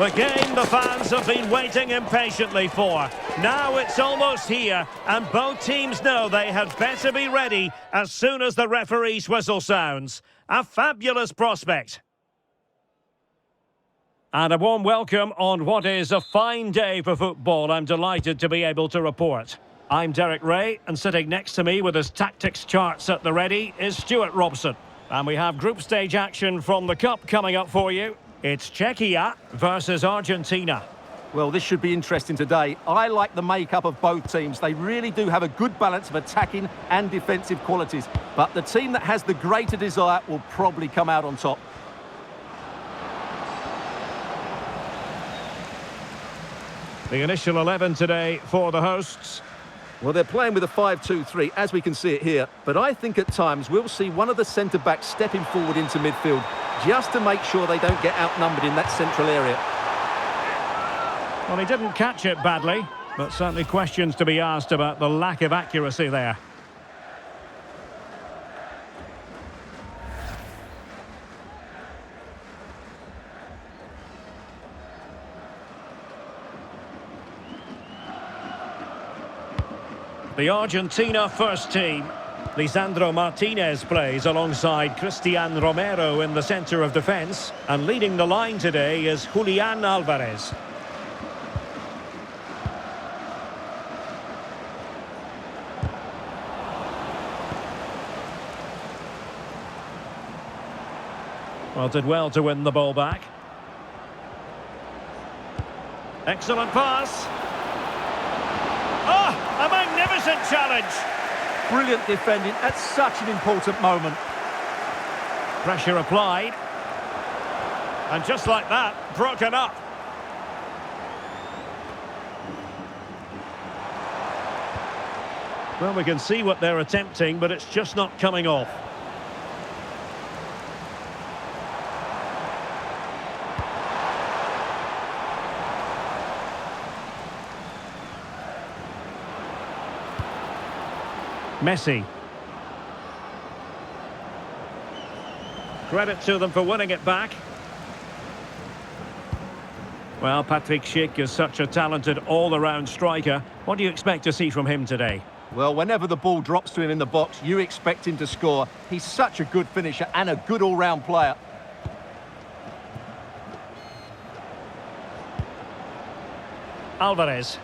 The game the fans have been waiting impatiently for. Now it's almost here, and both teams know they had better be ready as soon as the referee's whistle sounds. A fabulous prospect. And a warm welcome on what is a fine day for football. I'm delighted to be able to report. I'm Derek Ray, and sitting next to me with his tactics charts at the ready is Stuart Robson. And we have group stage action from the Cup coming up for you. It's Czechia versus Argentina. Well, this should be interesting today. I like the makeup of both teams. They really do have a good balance of attacking and defensive qualities. But the team that has the greater desire will probably come out on top. The initial 11 today for the hosts. Well, they're playing with a 5-2-3, as we can see it here. But I think at times we'll see one of the centre-backs stepping forward into midfield, just to make sure they don't get outnumbered in that central area. Well, he didn't catch it badly, but certainly questions to be asked about the lack of accuracy there. The Argentina first team. Lisandro Martinez plays alongside Cristian Romero in the centre of defence. And leading the line today is Julian Alvarez. Well, did well to win the ball back. Excellent pass. Oh, a magnificent challenge. Brilliant defending at such an important moment. Pressure applied. And just like that, broken up. Well, we can see what they're attempting, but it's just not coming off. Messi. Credit to them for winning it back. Well, Patrick Schick is such a talented all-around striker. What do you expect to see from him today? Well, whenever the ball drops to him in the box, you expect him to score. He's such a good finisher and a good all-round player. Alvarez.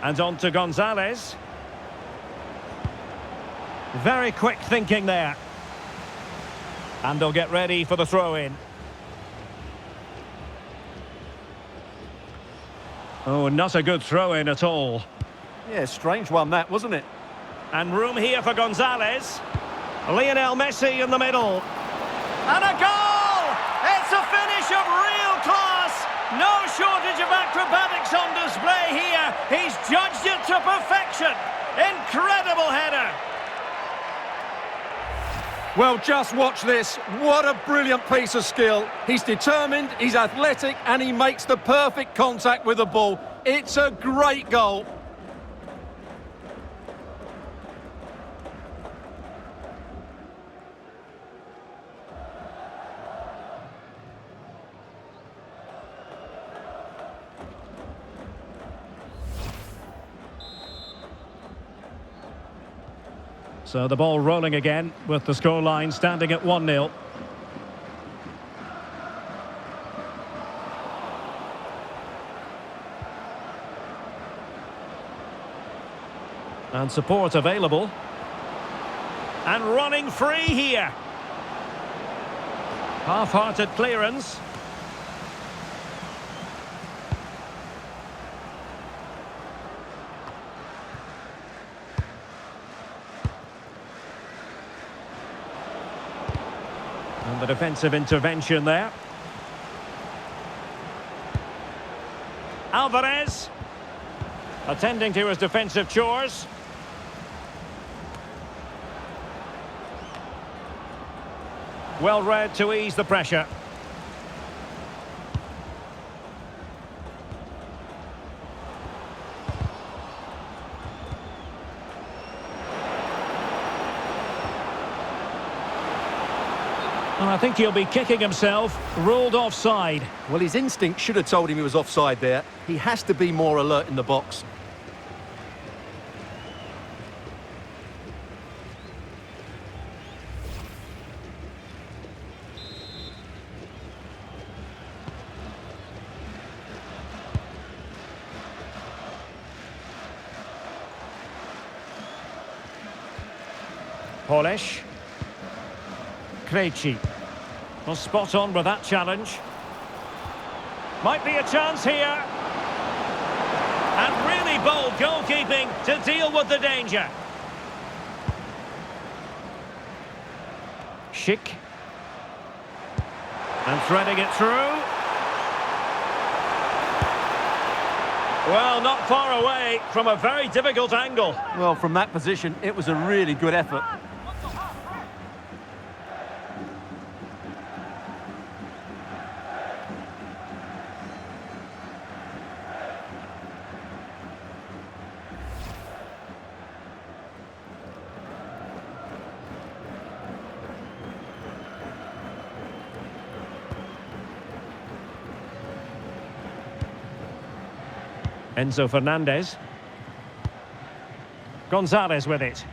And on to Gonzalez. Very quick thinking there. And they'll get ready for the throw-in. Oh, not a good throw-in at all. Yeah, strange one that, wasn't it? And room here for Gonzalez. Lionel Messi in the middle. And a goal! It's a finish of real class! No shortage of acrobatics on display here. He's judged it to perfection. Incredible header. Well, just watch this. What a brilliant piece of skill. He's determined, he's athletic, and he makes the perfect contact with the ball. It's a great goal. So the ball rolling again with the scoreline standing at 1-0. And support available. And running free here. Half-hearted clearance. And the defensive intervention there. Alvarez. Attending to his defensive chores. Well read to ease the pressure. And I think he'll be kicking himself. Ruled offside. Well, his instinct should have told him he was offside there. He has to be more alert in the box. Polish. CZECHIA. Well, spot on with that challenge. Might be a chance here. And really bold goalkeeping to deal with the danger. Schick. And threading it through. Well, not far away from a very difficult angle. Well, from that position, it was a really good effort. Enzo Fernandez. Gonzalez with it.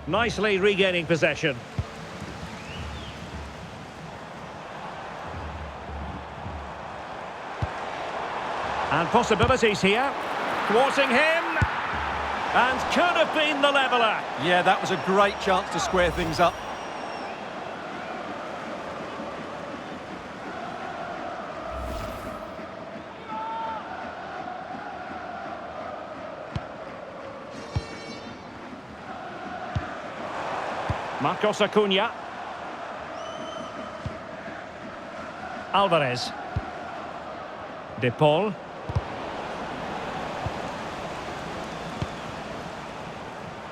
Nicely regaining possession. And possibilities here. Thwarting him. And could have been the leveller. Yeah, that was a great chance to square things up. Marcos Acuna. Alvarez. De Paul.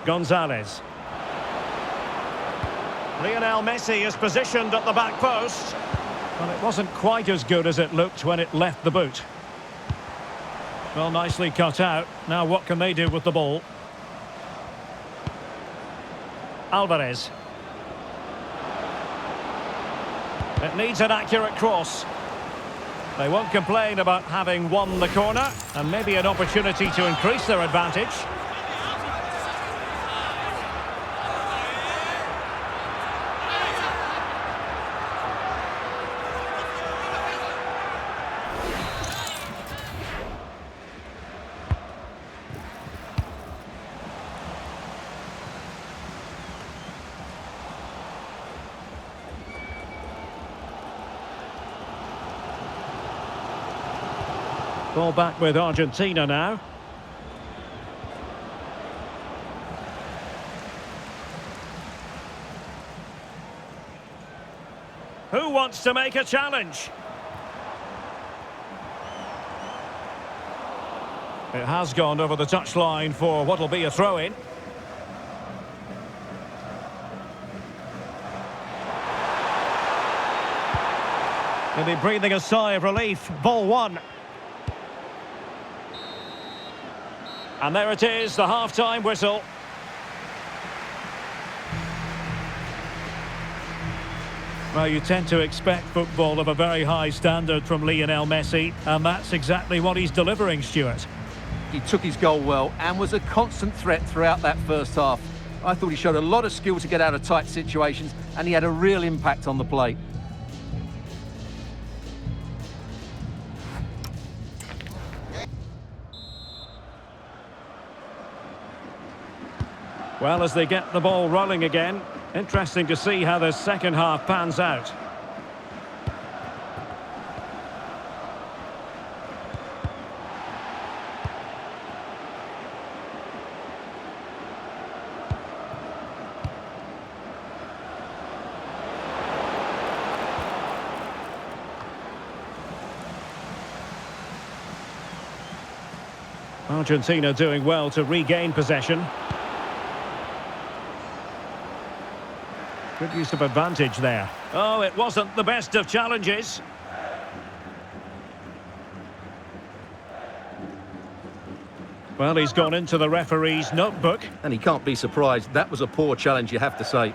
Gonzalez. Lionel Messi is positioned at the back post. Well, it wasn't quite as good as it looked when it left the boot. Well, nicely cut out. Now what can they do with the ball? Alvarez. It needs an accurate cross. They won't complain about having won the corner, and maybe an opportunity to increase their advantage. Ball back with Argentina now. Who wants to make a challenge? It has gone over the touchline for what will be a throw-in. They'll be breathing a sigh of relief. Ball one. And there it is, the half-time whistle. Well, you tend to expect football of a very high standard from Lionel Messi, and that's exactly what he's delivering, Stuart. He took his goal well and was a constant threat throughout that first half. I thought he showed a lot of skill to get out of tight situations, and he had a real impact on the play. Well, as they get the ball rolling again, interesting to see how the second half pans out. Argentina doing well to regain possession. Good use of advantage there. Oh, it wasn't the best of challenges. Well, he's gone into the referee's notebook. And he can't be surprised. That was a poor challenge, you have to say.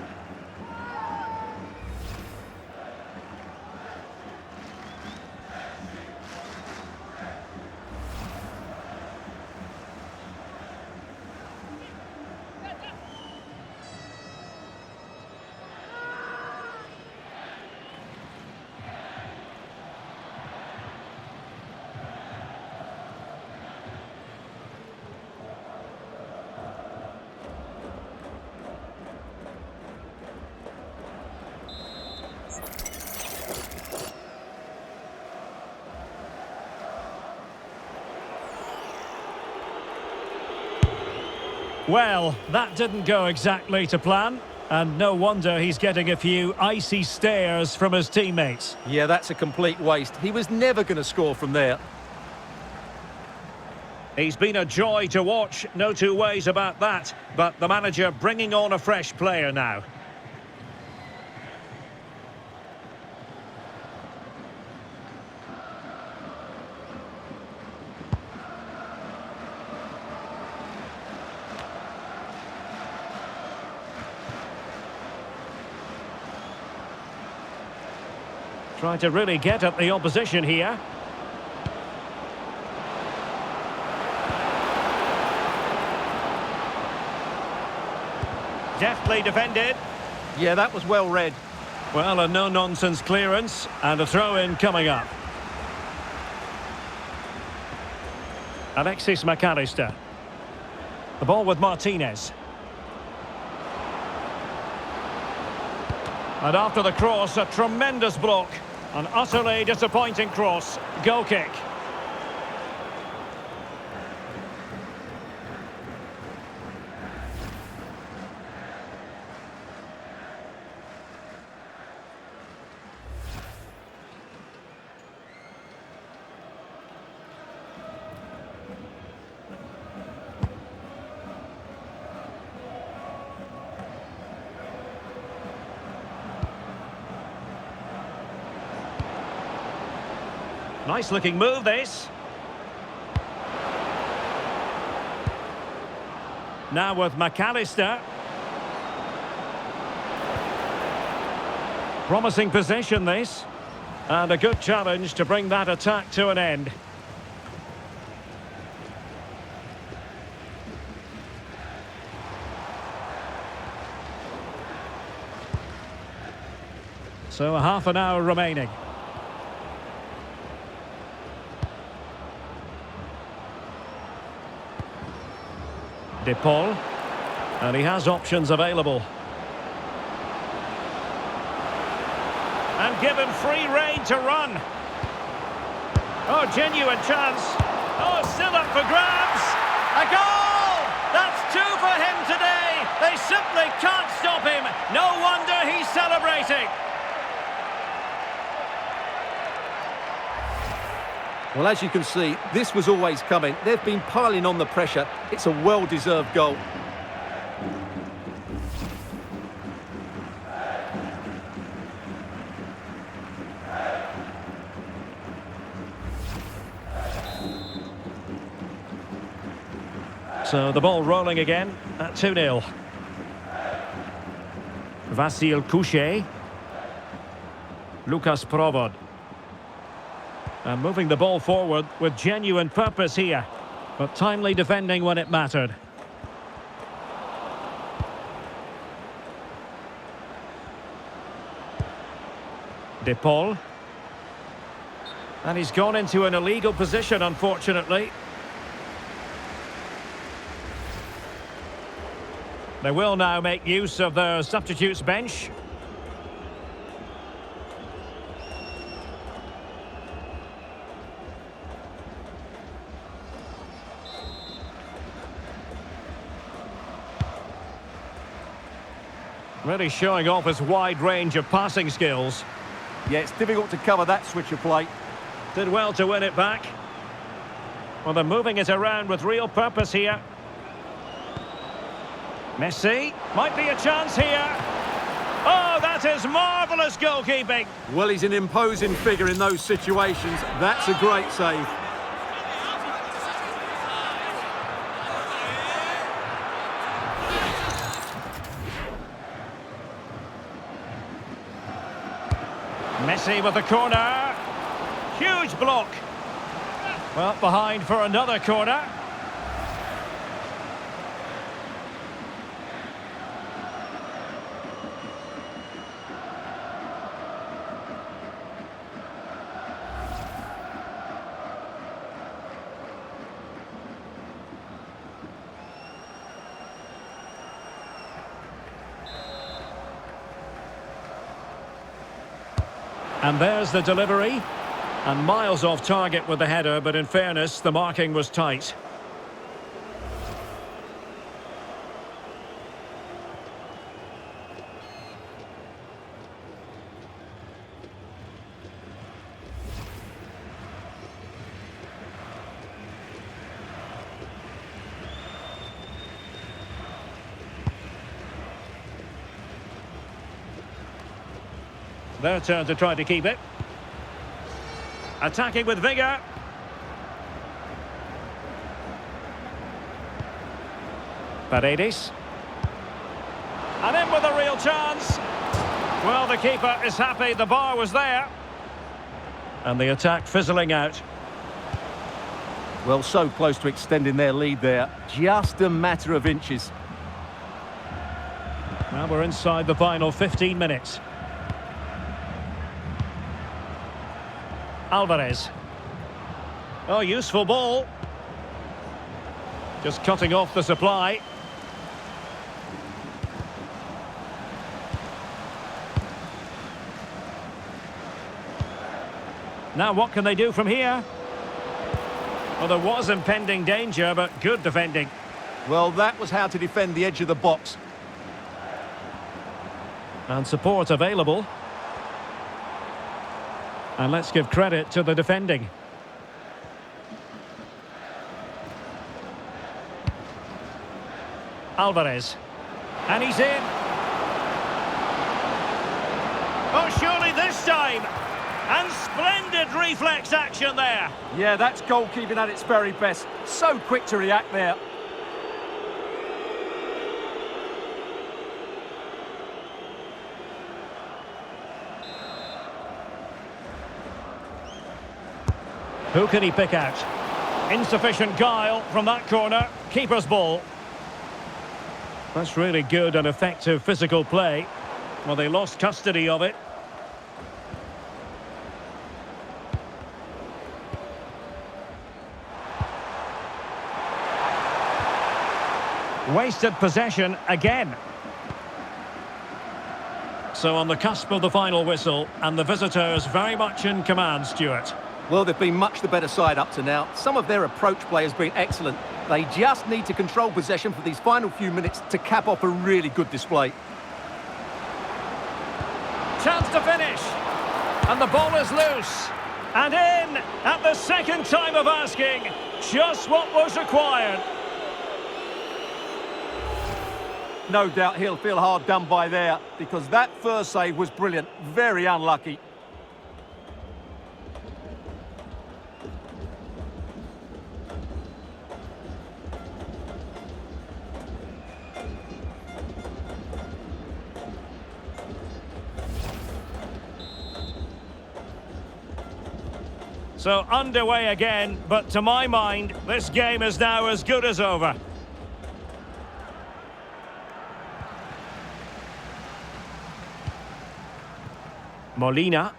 Well, that didn't go exactly to plan, and no wonder he's getting a few icy stares from his teammates. Yeah, that's a complete waste. He was never going to score from there. He's been a joy to watch, no two ways about that, but the manager bringing on a fresh player now. Trying to really get at the opposition here. Deftly defended. Yeah, that was well read. Well, a no-nonsense clearance and a throw-in coming up. Alexis McAllister. The ball with Martinez. And after the cross, a tremendous block. An utterly disappointing cross. Goal kick. Nice looking move, this. Now with McAllister. Promising position, this. And a good challenge to bring that attack to an end. So a half an hour remaining. De Paul, and he has options available. And given free rein to run. Oh, genuine chance. Oh, still up for grabs. A goal! That's two for him today. They simply can't stop him. No wonder he's celebrating. Well, as you can see, this was always coming. They've been piling on the pressure. It's a well-deserved goal. So the ball rolling again at 2-0. Vasil Couchet. Lucas Provod. And moving the ball forward with genuine purpose here. But timely defending when it mattered. De Paul. And he's gone into an illegal position, unfortunately. They will now make use of their substitutes bench. Really showing off his wide range of passing skills. Yeah, it's difficult to cover that switch of play. Did well to win it back. Well, they're moving it around with real purpose here. Messi, might be a chance here. Oh, that is marvellous goalkeeping. Well, he's an imposing figure in those situations. That's a great save. Messi with the corner. Huge block. Well, behind for another corner. And there's the delivery. And miles off target with the header, but in fairness, the marking was tight. Their turn to try to keep it. Attacking with vigour. Paredes. And in with a real chance. Well, the keeper is happy the bar was there. And the attack fizzling out. Well, so close to extending their lead there. Just a matter of inches. Now we're inside the final 15 minutes. Alvarez. Oh, useful ball. Just cutting off the supply. Now what can they do from here? Well, there was impending danger, but good defending. Well, that was how to defend the edge of the box. And support available. And let's give credit to the defending. Alvarez. And he's in. Oh, surely this time. And splendid reflex action there. Yeah, that's goalkeeping at its very best. So quick to react there. Who can he pick out? Insufficient guile from that corner. Keeper's ball. That's really good and effective physical play. Well, they lost custody of it. Wasted possession again. So on the cusp of the final whistle, and the visitors very much in command, Stuart. Well, they've been much the better side up to now. Some of their approach play has been excellent. They just need to control possession for these final few minutes to cap off a really good display. Chance to finish. And the ball is loose. And in at the second time of asking. Just what was required. No doubt he'll feel hard done by there, because that first save was brilliant. Very unlucky. So underway again, but to my mind, this game is now as good as over. Molina.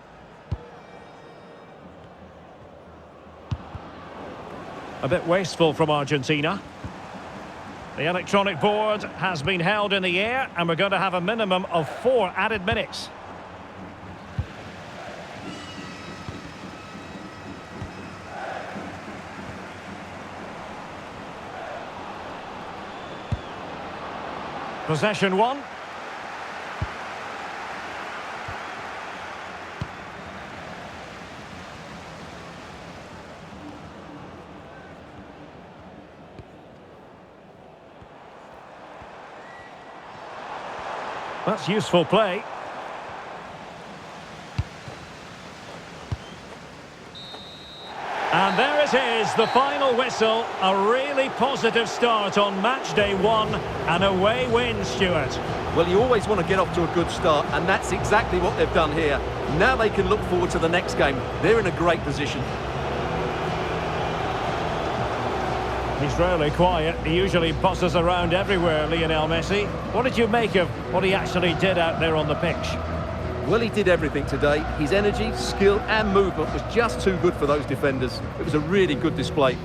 A bit wasteful from Argentina. The electronic board has been held in the air, and we're going to have a minimum of 4 added minutes. Possession 1. That's useful play. And there it is, the final whistle. A really positive start on match day 1. An away win, Stuart. Well, you always want to get off to a good start, and that's exactly what they've done here. Now they can look forward to the next game. They're in a great position. He's rarely quiet. He usually buzzes around everywhere, Lionel Messi. What did you make of what he actually did out there on the pitch? Well, he did everything today. His energy, skill and movement was just too good for those defenders. It was a really good display.